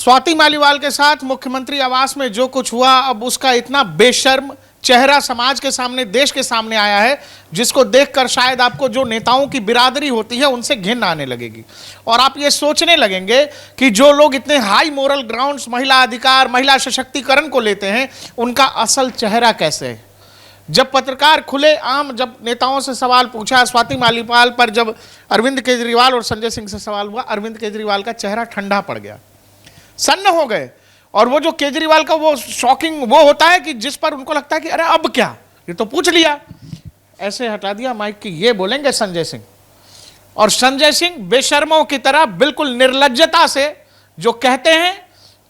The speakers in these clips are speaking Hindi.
स्वाति मालीवाल के साथ मुख्यमंत्री आवास में जो कुछ हुआ, अब उसका इतना बेशर्म चेहरा समाज के सामने, देश के सामने आया है, जिसको देखकर शायद आपको जो नेताओं की बिरादरी होती है उनसे घिन आने लगेगी और आप ये सोचने लगेंगे कि जो लोग इतने हाई मोरल ग्राउंड्स महिला अधिकार, महिला सशक्तिकरण को लेते हैं, उनका असल चेहरा कैसे है। जब पत्रकार खुले आम जब नेताओं से सवाल पूछा स्वाति मालीवाल पर, जब अरविंद केजरीवाल और संजय सिंह से सवाल हुआ, अरविंद केजरीवाल का चेहरा ठंडा पड़ गया, सन्न हो गए। और वो जो केजरीवाल का वो शॉकिंग वो होता है कि जिस पर उनको लगता है कि अरे अब क्या, ये तो पूछ लिया, ऐसे हटा दिया माइक की, ये बोलेंगे संजय सिंह। और संजय सिंह बेशर्मों की तरह बिल्कुल निर्लज्जता से जो कहते हैं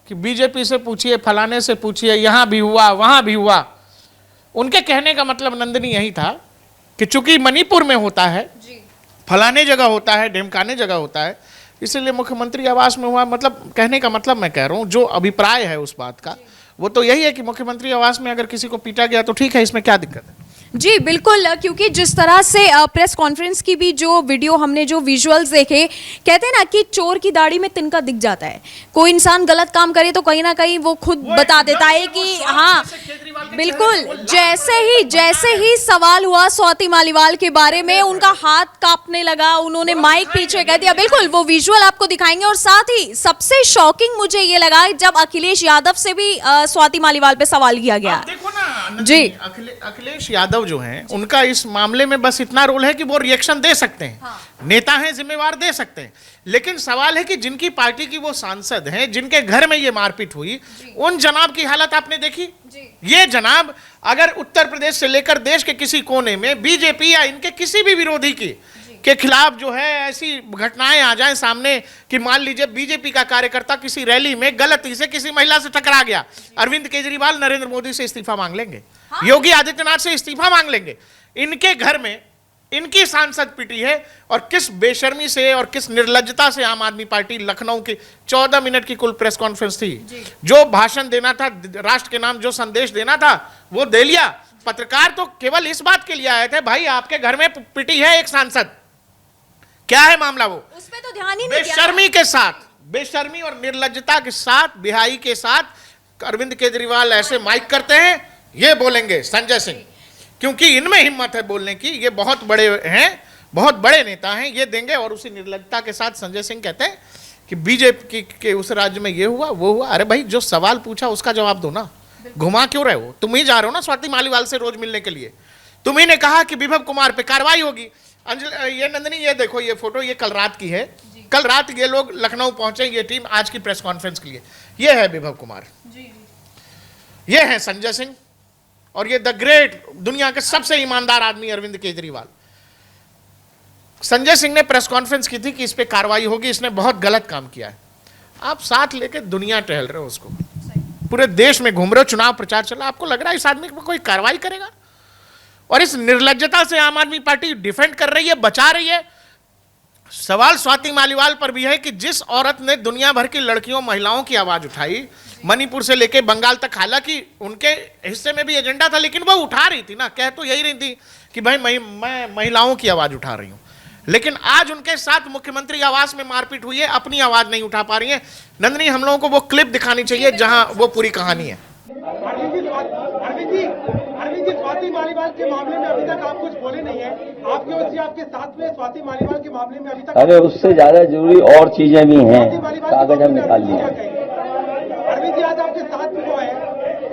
कि बीजेपी से पूछिए, फलाने से पूछिए, यहां भी हुआ वहां भी हुआ। उनके कहने का मतलब नंदनी यही था कि चूंकि मणिपुर में होता है, फलाने जगह होता है, ढिमकाने जगह होता है, इसलिए मुख्यमंत्री आवास में हुआ। मतलब कहने का मतलब मैं कह रहा हूं, जो अभिप्राय है उस बात का वो तो यही है कि मुख्यमंत्री आवास में अगर किसी को पीटा गया तो ठीक है, इसमें क्या दिक्कत है। जी बिल्कुल, क्योंकि जिस तरह से प्रेस कॉन्फ्रेंस की भी जो वीडियो हमने जो विजुअल्स देखे, कहते हैं ना कि चोर की दाढ़ी में तिनका दिख जाता है। कोई इंसान गलत काम करे तो कहीं ना कहीं वो खुद बता देता है कि हाँ बिल्कुल। जैसे ही सवाल हुआ स्वाति मालीवाल के बारे में, उनका हाथ कांपने लगा, उन्होंने माइक पीछे कर दिया। बिल्कुल वो विजुअल आपको दिखाएंगे। और साथ ही सबसे शॉकिंग मुझे ये लगा जब अखिलेश यादव से भी स्वाति मालीवाल पे सवाल किया गया। देखो ना जी, अखिलेश यादव जो हैं, उनका इस मामले में बस इतना रोल है कि वो रिएक्शन दे सकते हैं। हाँ। नेता हैं, जिम्मेवार दे सकते हैं, लेकिन सवाल है कि जिनकी पार्टी की वो सांसद हैं, जिनके घर में ये मारपीट हुई, उन जनाब की हालत आपने देखी। ये जनाब अगर उत्तर प्रदेश से लेकर देश के किसी कोने में बीजेपी या इनके किसी भी विरोधी के खिलाफ जो है ऐसी घटनाएं आ जाएं सामने कि मान लीजिए बीजेपी का कार्यकर्ता किसी रैली में गलती से किसी महिला से टकरा गया, अरविंद केजरीवाल नरेंद्र मोदी से इस्तीफा मांग लेंगे। हाँ? योगी आदित्यनाथ से इस्तीफा मांग लेंगे। इनके घर में इनकी सांसद पिटी है और किस बेशर्मी से और किस निर्लज्जता से आम आदमी पार्टी लखनऊ की 14 मिनट की कुल प्रेस कॉन्फ्रेंस थी, जो भाषण देना था, राष्ट्र के नाम जो संदेश देना था वो दे लिया। पत्रकार तो केवल इस बात के लिए आए थे, भाई आपके घर में पिटी है एक सांसद, क्या है मामला, वो उस पे तो ध्यान ही नहीं दिया। बेशर्मी के साथ, बेशर्मी और निर्लज्जता के साथ, बिहाई के साथ अरविंद केजरीवाल ऐसे माइक करते हैं, ये बोलेंगे संजय सिंह, क्योंकि इनमें हिम्मत है बोलने की, ये बहुत बड़े हैं, बहुत बड़े नेता हैं, ये देंगे। और उसी निर्लज्जता के साथ संजय सिंह कहते हैं कि बीजेपी के उस राज्य में ये हुआ वो हुआ। अरे भाई जो सवाल पूछा उसका जवाब दो ना, घुमा क्यों रहे हो। तुम ही जा रहे हो ना स्वाति मालीवाल से रोज मिलने के लिए, तुम ही ने कहा कि विभव कुमार पे कार्रवाई होगी। ये नंदनी ये देखो, ये फोटो ये कल रात की है, कल रात ये लोग लखनऊ पहुंचे, ये टीम आज की प्रेस कॉन्फ्रेंस के लिए। ये है विभव कुमार, ये है संजय सिंह, और ये द ग्रेट, दुनिया के सबसे ईमानदार आदमी अरविंद केजरीवाल। संजय सिंह ने प्रेस कॉन्फ्रेंस की थी कि इस पे कार्रवाई होगी, इसने बहुत गलत काम किया है। आप साथ लेके दुनिया टहल रहे हो, उसको पूरे देश में घूम रहे हो, चुनाव प्रचार चला, आपको लग रहा है इस आदमी पर कोई कार्रवाई करेगा। और इस निर्लज्जता से आम आदमी पार्टी डिफेंड कर रही है, बचा रही है। सवाल स्वाति मालीवाल पर भी है कि जिस औरत ने दुनिया भर की लड़कियों, महिलाओं की आवाज उठाई, मणिपुर से लेकर बंगाल तक, हालांकि उनके हिस्से में भी एजेंडा था, लेकिन वो उठा रही थी ना, कह तो यही रही थी कि भाई मैं महिलाओं की आवाज उठा रही हूं। लेकिन आज उनके साथ मुख्यमंत्री आवास में मारपीट हुई है, अपनी आवाज नहीं उठा पा रही है। नंदनी, हम लोगों को वो क्लिप दिखानी चाहिए जहां वो पूरी कहानी है। स्वाति मालीवाल के मामले में अभी तक आप कुछ बोले नहीं है, आपकी ओर से आपके साथ में स्वाति मालीवाल के मामले में अभी तक। अरे उससे ज्यादा जरूरी और चीजें भी हैं, कागज हम निकाल लिए। अरविंद जी आज आपके साथ में वो है,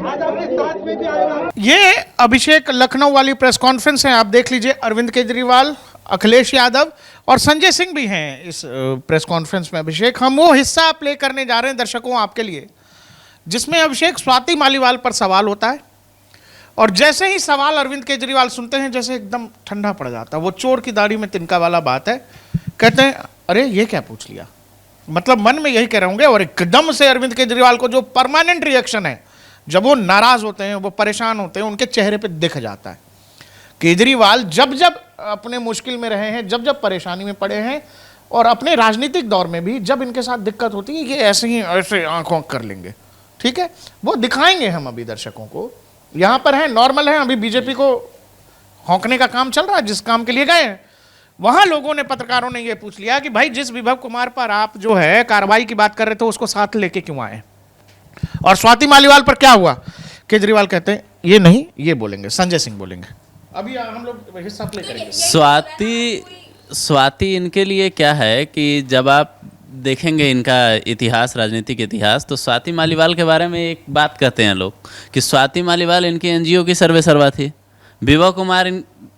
आज आपके साथ में भी आएगा। ये अभिषेक लखनऊ वाली प्रेस कॉन्फ्रेंस है, आप देख लीजिए। अरविंद केजरीवाल, अखिलेश यादव और संजय सिंह भी हैं इस प्रेस कॉन्फ्रेंस में। अभिषेक, हम वो हिस्सा प्ले करने जा रहे हैं दर्शकों आपके लिए, जिसमें अभिषेक स्वाति मालीवाल पर सवाल होता है, और जैसे ही सवाल अरविंद केजरीवाल सुनते हैं जैसे एकदम ठंडा पड़ जाता है। वो चोर की दाढ़ी में तिनका वाला बात है, कहते हैं अरे ये क्या पूछ लिया, मतलब मन में यही कह रहे होंगे। और एकदम से अरविंद केजरीवाल को जो परमानेंट रिएक्शन है, जब वो नाराज होते हैं, वो परेशान होते हैं, उनके चेहरे पे दिख जाता है। केजरीवाल जब जब अपने मुश्किल में रहे हैं, जब जब परेशानी में पड़े हैं, और अपने राजनीतिक दौर में भी जब इनके साथ दिक्कत होती है, ये ऐसे ही ऐसे आंखों कर लेंगे। ठीक है, वो दिखाएंगे हम अभी दर्शकों को। यहाँ पर है, नॉर्मल है, अभी बीजेपी को हौंकने का काम चल रहा है, जिस काम के लिए गए हैं वहां लोगों ने, पत्रकारों ने यह पूछ लिया कि भाई जिस विभव कुमार पर आप जो है कार्रवाई की बात कर रहे थे उसको साथ लेके क्यों आए, और स्वाति मालीवाल पर क्या हुआ। केजरीवाल कहते हैं ये नहीं, ये बोलेंगे, संजय सिंह बोलेंगे। अभी हम लोग हिस्सा प्ले करेंगे। स्वाति इनके लिए क्या है कि जब आप देखेंगे इनका इतिहास, राजनीतिक इतिहास, तो स्वाति मालीवाल के बारे में एक बात कहते हैं लोग कि स्वाति मालीवाल इनकी एनजीओ की सर्वे सर्वा थी। विभव कुमार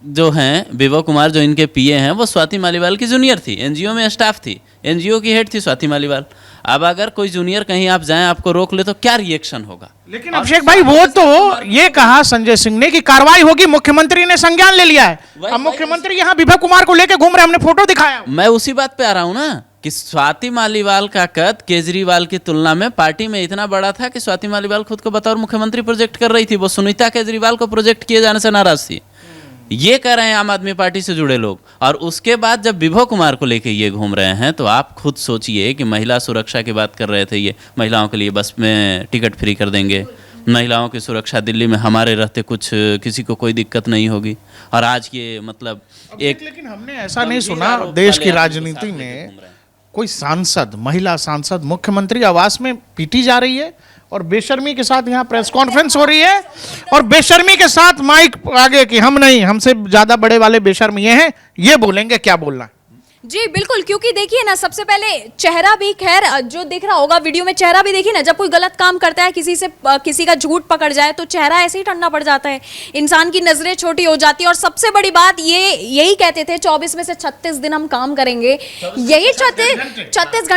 विभव कुमार जो इनके पीए हैं वो स्वाति मालीवाल की जूनियर थी, एनजीओ में स्टाफ थी, एनजीओ की हेड थी स्वाति मालीवाल। अब अगर कोई जूनियर कहीं आप जाएं, आपको रोक ले तो क्या रिएक्शन होगा। लेकिन अभिषेक भाई वो तो ये कहा संजय सिंह ने कि कार्रवाई होगी, मुख्यमंत्री ने संज्ञान ले लिया है। अब मुख्यमंत्री यहाँ विभव कुमार को लेकर घूम रहे, हमने फोटो दिखाया। मैं उसी बात पे आ रहा हूँ ना कि स्वाति मालीवाल का कद केजरीवाल की तुलना में पार्टी में इतना बड़ा था कि स्वाति मालीवाल खुद को बतौर मुख्यमंत्री प्रोजेक्ट कर रही थी। वो सुनीता केजरीवाल को प्रोजेक्ट किए जाने से नाराज थी, ये कह रहे हैं आम आदमी पार्टी से जुड़े लोग। और उसके बाद जब विभव कुमार को लेके ये घूम रहे हैं तो आप खुद सोचिए कि महिला सुरक्षा की बात कर रहे थे, ये महिलाओं के लिए बस में टिकट फ्री कर देंगे, महिलाओं की सुरक्षा दिल्ली में हमारे रहते कुछ किसी को कोई दिक्कत नहीं होगी। और आज ये मतलब एक, लेकिन हमने ऐसा नहीं सुना देश की राजनीति में कोई सांसद, महिला सांसद मुख्यमंत्री आवास में पीटी जा रही है और बेशर्मी के साथ यहाँ प्रेस कॉन्फ्रेंस हो रही है और बेशर्मी के साथ माइक आगे कि हम नहीं, हमसे ज्यादा बड़े वाले बेशर्म ये हैं, ये बोलेंगे क्या बोलना है। जी बिल्कुल, क्योंकि देखिए ना, सबसे पहले चेहरा भी, खैर जो दिख रहा होगा वीडियो में, चेहरा भी देखिए ना, जब कोई गलत काम करता है, किसी का झूठ पकड़ जाए तो चेहरा ऐसे ही ठंडा पड़ जाता है, इंसान की नजरें छोटी हो जाती है। और सबसे बड़ी बात यही कहते थे 24 में से 36 दिन हम काम करेंगे, यही 36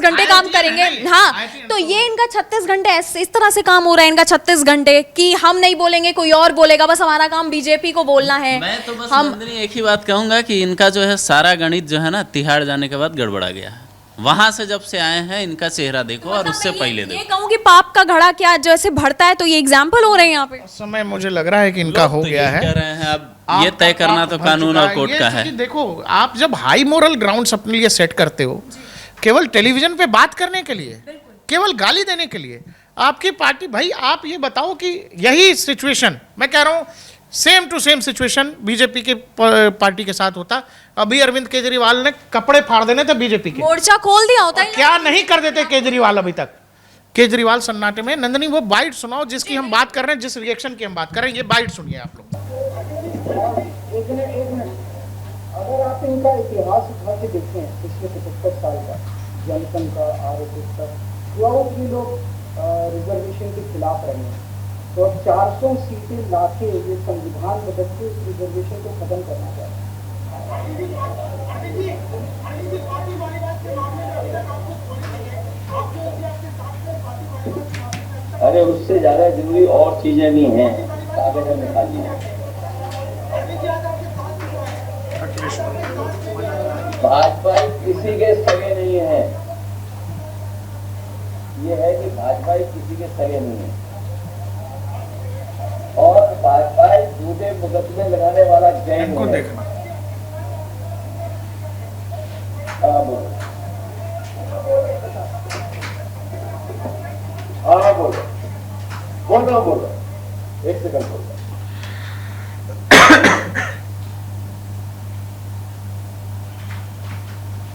घंटे काम करेंगे। हाँ, तो ये इनका 36 घंटे इस तरह से काम हो रहा है इनका 36 घंटे कि हम नहीं बोलेंगे, कोई और बोलेगा, बस हमारा काम बीजेपी को बोलना है। मैं तो बस नंदिनी एक ही बात कहूंगा कि इनका जो है सारा गणित जो है ना तिहाड़ जाने के बाद गड़बड़ा गया है। वहां से जब से आए हैं इनका चेहरा देखो और उससे पहले देखो। ये कहूं कि पाप का घड़ा क्या जैसे बढ़ता है, तो ये एग्जाम्पल हो रहे हैं यहाँ पे। समय मुझे लग रहा है कि इनका हो गया है। कह रहे हैं अब ये तय करना तो कानून और कोर्ट का है। देखो, आप जब हाई मोरल ग्राउंड्स अपने लिए सेट करते हो केवल टेलीविजन पे बात करने के लिए, केवल गाली देने के लिए, आपकी पार्टी, भाई आप ये बताओ कि यही सिचुएशन, मैं कह रहा हूं same to same situation BJP के पार्टी के साथ होता। अभी अरविंद केजरीवाल ने कपड़े फाड़ देने थे बीजेपी के, मोर्चा खोल दिया होता है। क्या नहीं कर देते केजरीवाल अभी तक। केजरीवाल सन्नाटे में। नंदनी वो बाइट सुनाओ जिसकी हम बात कर रहे हैं, जिस रिएक्शन की हम बात कर रहे हैं, ये बाइट सुनिए आप लोग। एक मिनट, अगर आप इनका इतिहास उठा के देखें पिछले 75 साल का, जनसंघ का, आरएसएस का, थ्रूआउट ये लोग रिजर्वेशन के खिलाफ रहे हैं। तो अब 400 सीटें लाके ये संविधान बदल के इस रिजर्वेशन को खत्म करना चाहते हैं। अरे उससे ज्यादा जरूरी और चीजें भी हैं, कागज में निकालिए। भाजपा किसी के सगे नहीं है, ये है कि भाजपा किसी के सगे नहीं है और भाजपा झूठे मुकदमे लगाने वाला गैंग है। देखना बोलो, एक सेकंड बोलो।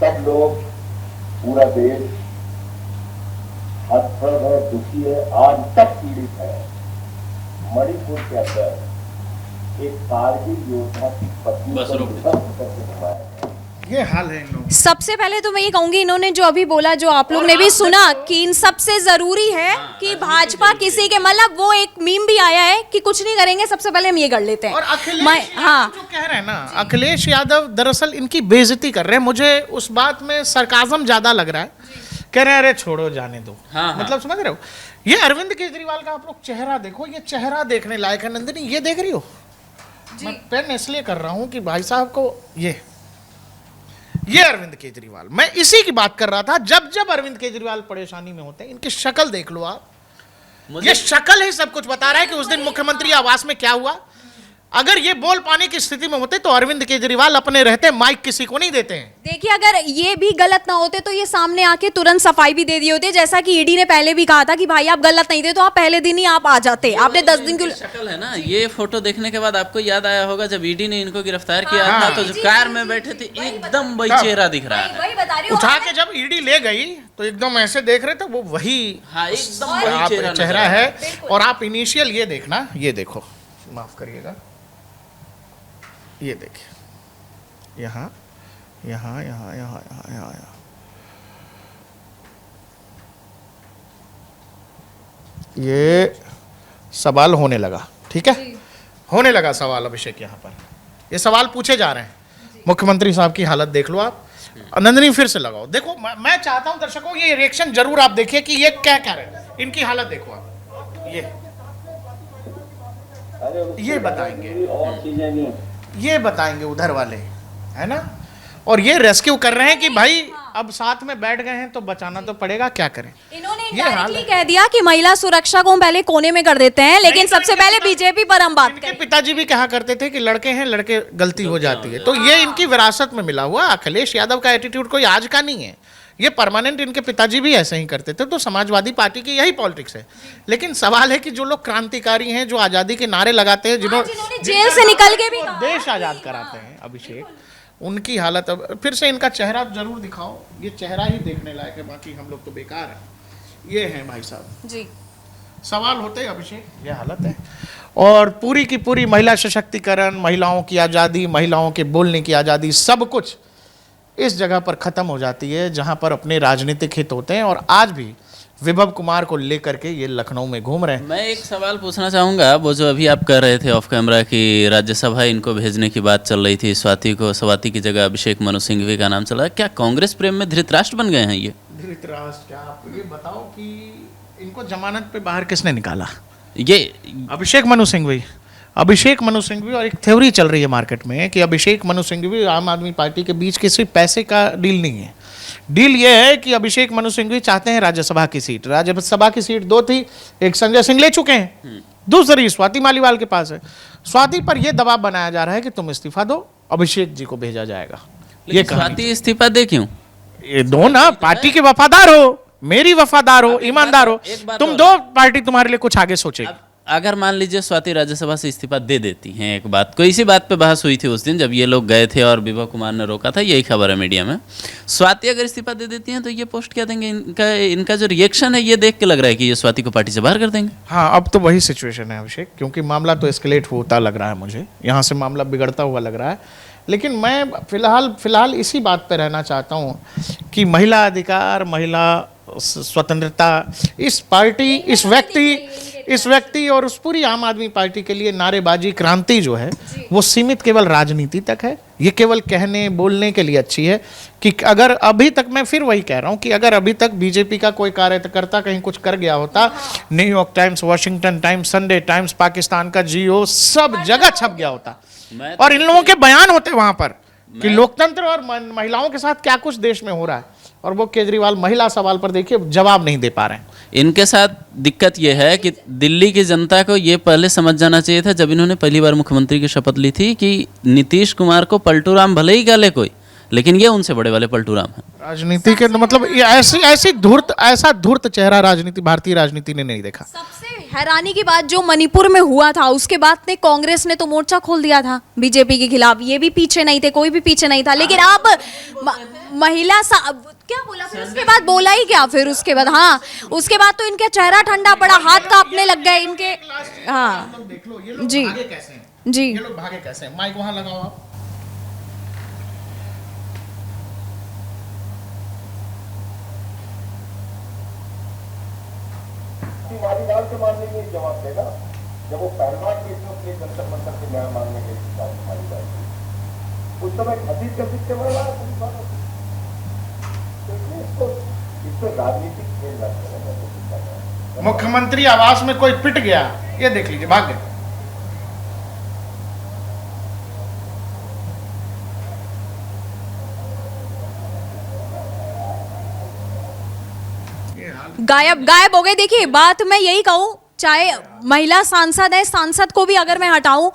सब लोग, पूरा देश हतप्रभ है, दुखी है, आज तक पीड़ित है। मणिपुर के अंदर एक कारगिल योद्धा की पत्नी ये हाल है इन लोगों। सबसे पहले तो मैं ये कहूंगी, इन्होंने जो अभी बोला, जो आप लोग ने भी सुना, कि इन सबसे जरूरी है कि भाजपा किसी के, मतलब वो एक मीम भी आया है कि कुछ नहीं करेंगे, सबसे पहले हम ये कर लेते हैं। और अखिलेश यादव जो कह रहे हैं ना, अखिलेश यादव दरअसल इनकी बेइज्जती कर रहे हैं। मुझे उस बात में सरकाजम ज्यादा लग रहा है। कह रहे हैं अरे छोड़ो जाने दो, मतलब समझ रहे हो। ये अरविंद केजरीवाल का आप लोग चेहरा देखो, ये चेहरा देखने लायक है। नंदिनी ये देख रही हो, मैं पेन इसलिए कर रहा हूं कि भाई साहब को ये अरविंद केजरीवाल, मैं इसी की बात कर रहा था। जब जब अरविंद केजरीवाल परेशानी में होते हैं, इनकी शक्ल देख लो आप, ये शक्ल ही सब कुछ बता रहा है कि उस दिन मुख्यमंत्री आवास में क्या हुआ। अगर ये बोल पाने की स्थिति में होते तो अरविंद केजरीवाल अपने रहते माइक किसी को नहीं देते हैं। देखिए, अगर ये भी गलत ना होते तो ये सामने आके तुरंत सफाई भी दे दिए होते, जैसा कि ईडी ने पहले भी कहा था कि भाई आप गलत नहीं थे तो आप पहले दिन ही आप आ जाते। आपने 10 दिन की शक्ल है ना, ये फोटो देखने के बाद आपको याद आया होगा जब ईडी ने इनको गिरफ्तार किया था तो जो कार में बैठे थे एकदम वही चेहरा दिख रहा है। वही बता रही हूँ। उठा के जब ईडी ले गई तो एकदम ऐसे देख रहे थे, वो वही हाँ, एकदम और वही आप चेहरा चेहरा नजर आया। है। और आप इनिशियल ये देखना, ये देखो, माफ करिएगा, ये देखिए, यहाँ यहाँ यहाँ यहाँ यहाँ यहाँ ये सवाल होने लगा, ठीक है, होने लगा सवाल अभिषेक। यहाँ पर ये सवाल पूछे जा रहे हैं, मुख्यमंत्री साहब की हालत देख लो आप। नंदिनी फिर से लगाओ, देखो मैं चाहता हूं दर्शकों ये रिएक्शन जरूर आप देखिए कि ये क्या कह रहे हैं। इनकी हालत देखो आप, ये बताएंगे, और चीजें भी ये बताएंगे उधर वाले, है ना। और ये रेस्क्यू कर रहे हैं कि भाई अब साथ में बैठ गए हैं तो बचाना तो पड़ेगा, क्या करें। इन्होंने ये हाल इनडायरेक्टली है। कह दिया कि महिला सुरक्षा को हम पहले कोने में कर देते हैं, लेकिन सबसे पहले बीजेपी पर हम बात इनके करें। पिताजी भी कहा करते थे कि लड़के हैं, लड़के गलती हो जाती है, तो ये इनकी विरासत में मिला हुआ। अखिलेश यादव का एटीट्यूड कोई आज का नहीं है, ये परमानेंट, इनके पिताजी भी ऐसे ही करते थे। तो समाजवादी पार्टी की यही पॉलिटिक्स है। लेकिन सवाल है कि जो लोग क्रांतिकारी हैं, जो आजादी के नारे लगाते हैं, जिन्होंने जेल से निकल के भी जिनको कहा देश आजाद कराते हैं, अभिषेक, उनकी हालत। अब फिर से इनका चेहरा जरूर दिखाओ, ये चेहरा ही देखने लायक है, बाकी हम लोग तो बेकार हैं। ये हैं भाई साहब, जी, सवाल होते हैं अभिषेक, ये हालत है। और पूरी की पूरी महिला सशक्तिकरण, महिलाओं की आज़ादी, महिलाओं के बोलने की आज़ादी, सब कुछ इस जगह पर ख़त्म हो जाती है जहां पर अपने राजनीतिक हित होते हैं। और आज भी विभव कुमार को लेकर के ये लखनऊ में घूम रहे हैं। मैं एक सवाल पूछना चाहूँगा, वो जो अभी आप कह रहे थे ऑफ कैमरा कि राज्यसभा इनको भेजने की बात चल रही थी, स्वाति की जगह अभिषेक मनु सिंघवी का नाम चल रहा है, क्या कांग्रेस प्रेम में धृतराष्ट्र बन गए हैं ये? धृतराष्ट्र क्या, आप ये बताओ कि इनको जमानत पे बाहर किसने निकाला? ये अभिषेक मनु सिंघवी। अभिषेक मनु सिंघवी, और एक थ्योरी चल रही है मार्केट में कि अभिषेक मनु सिंघवी आम आदमी पार्टी के बीच किसी पैसे का डील नहीं है। डील ये है कि अभिषेक मनु सिंघवी चाहते हैं राज्यसभा की सीट। राज्यसभा की सीट 2 थी, एक संजय सिंह ले चुके हैं, दूसरी स्वाति मालीवाल के पास है। स्वाति पर यह दबाव बनाया जा रहा है कि तुम इस्तीफा दो, अभिषेक जी को भेजा जाएगा। ये स्वाति इस्तीफा दे क्यों? ये दो ना, पार्टी के वफादार हो, मेरी वफादार हो, ईमानदार हो, तुम दो, पार्टी तुम्हारे लिए कुछ आगे सोचेगी। अगर मान लीजिए स्वाति राज्यसभा से इस्तीफा दे देती हैं, एक बात कोई इसी बात पे बहस हुई थी उस दिन जब ये लोग गए थे और विभव कुमार ने रोका था, यही खबर है मीडिया में। स्वाति अगर इस्तीफा दे देती हैं तो ये पोस्ट क्या देंगे? इनका जो रिएक्शन है ये देख के लग रहा है कि ये स्वाति को पार्टी से बाहर कर देंगे। हाँ, अब तो वही सिचुएशन है अभिषेक, क्योंकि मामला तो एस्केलेट होता लग रहा है मुझे, यहाँ से मामला बिगड़ता हुआ लग रहा है। लेकिन मैं फिलहाल इसी बात पर रहना चाहता हूँ कि महिला अधिकार, महिला स्वतंत्रता, इस पार्टी, इस व्यक्ति और उस पूरी आम आदमी पार्टी के लिए नारेबाजी, क्रांति जो है वो सीमित केवल राजनीति तक है। ये केवल कहने बोलने के लिए अच्छी है कि अगर अभी तक, मैं फिर वही कह रहा हूँ कि अगर अभी तक बीजेपी का कोई कार्यकर्ता कहीं कुछ कर गया होता, New York times, Washington times, Sunday times, Pakistan का जियो, सब जगह छप गया होता और इन लोगों के बयान होते वहां पर कि लोकतंत्र और महिलाओं के साथ क्या कुछ देश में हो रहा है। और वो केजरीवाल महिला सवाल पर देखिए जवाब नहीं दे पा रहे हैं। इनके साथ दिक्कत यह है कि दिल्ली की जनता को ये पहले समझ जाना चाहिए था जब इन्होंने पहली बार मुख्यमंत्री की शपथ ली थी कि नीतीश कुमार को पलटू राम भले ही गाले कोई, लेकिन ये उनसे बड़े वाले पलटू राम हैं। राजनीति के मतलब ये ऐसा धूर्त चेहरा राजनीति, भारतीय राजनीति ने नहीं देखा। सबसे हैरानी की बात जो मणिपुर में हुआ था, उसके बाद ने कांग्रेस ने तो मोर्चा खोल दिया था बीजेपी के खिलाफ, ये भी पीछे नहीं थे, कोई भी पीछे नहीं था। लेकिन अब महिला क्या बोला फिर उसके बाद, बोला ही क्या फिर उसके बाद? हाँ, उसके बाद तो इनका चेहरा ठंडा पड़ा, हाथ कांपने लग गए इनके। हाँ देख लो ये लोग जी भागे कैसे हैं, जी, ये लोग भागे कैसे हैं। माइक वहां लगाओ आप। मालीवाल के मामले में जवाब देगा जब वो पहलवान केस में अपने जंतर मंतर से न्याय मांगने गई थी मालीवाल, उस समय घसीट के बोला इसको राजनीतिक खेल लगता है। मुख्यमंत्री आवास में कोई पिट गया, ये देख लीजिए, भाग गए। गायब हो गए। देखिए, बात मैं यही कहूँ, चाहे महिला सांसद है, सांसद को भी अगर मैं हटाऊं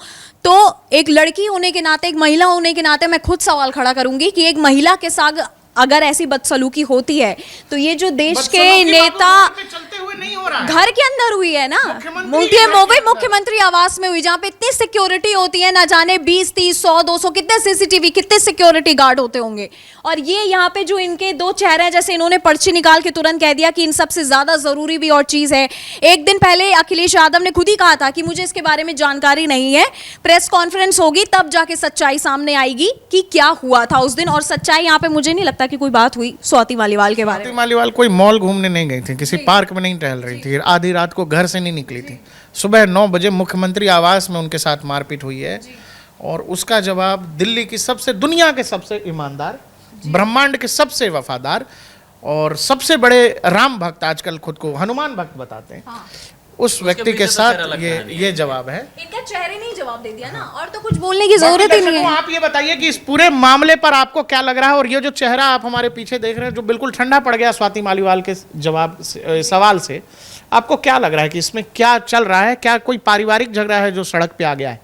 तो एक लड़की होने के नाते, एक महिला होने के नाते मैं खुद सवाल खड़ा करूंगी कि एक महिला के साथ अगर ऐसी बदसलूकी होती है तो ये जो देश के नेता चलते हुए नहीं हो रहा है। घर के अंदर हुई है ना, मुख्यमंत्री आवास में हुई, जहाँ पे इतनी सिक्योरिटी होती है, ना जाने 20, 30, 100, 200 कितने सीसीटीवी, कितने सिक्योरिटी गार्ड होते होंगे। और ये यहाँ पे जो इनके दो चेहरे हैं, जैसे इन्होंने पर्ची निकाल के तुरंत कह दिया कि इन सबसे ज्यादा जरूरी भी और चीज है। एक दिन पहले अखिलेश यादव ने खुद ही कहा था कि मुझे इसके बारे में जानकारी नहीं है, प्रेस कॉन्फ्रेंस होगी तब जाके सच्चाई सामने आएगी कि क्या हुआ था उस दिन। और सच्चाई यहाँ पे मुझे नहीं लगता कि कोई बात हुई स्वाति मालीवाल के बारे में। स्वाति मालीवाल कोई मॉल घूमने नहीं गई थी, किसी पार्क में नहीं टहल रही थी, आधी रात को घर से नहीं निकली थी। सुबह 9 बजे मुख्यमंत्री आवास में उनके साथ मारपीट हुई है और उसका जवाब दिल्ली की सबसे, दुनिया के सबसे ईमानदार, ब्रह्मांड के सबसे वफादार और सबसे बड़े राम भक्त, आजकल खुद को हनुमान भक्त बताते हैं, उस व्यक्ति के साथ ये जवाब है। इनका चेहरे ने ही जवाब दे दिया ना, और तो कुछ बोलने की जरूरत ही नहीं है। आप ये बताइए कि इस पूरे मामले पर आपको क्या लग रहा है, और ये जो चेहरा आप हमारे पीछे देख रहे हैं जो बिल्कुल ठंडा पड़ गया स्वाति मालीवाल के सवाल से, आपको क्या लग रहा है कि इसमें क्या चल रहा है? क्या कोई पारिवारिक झगड़ा है जो सड़क पे आ गया है?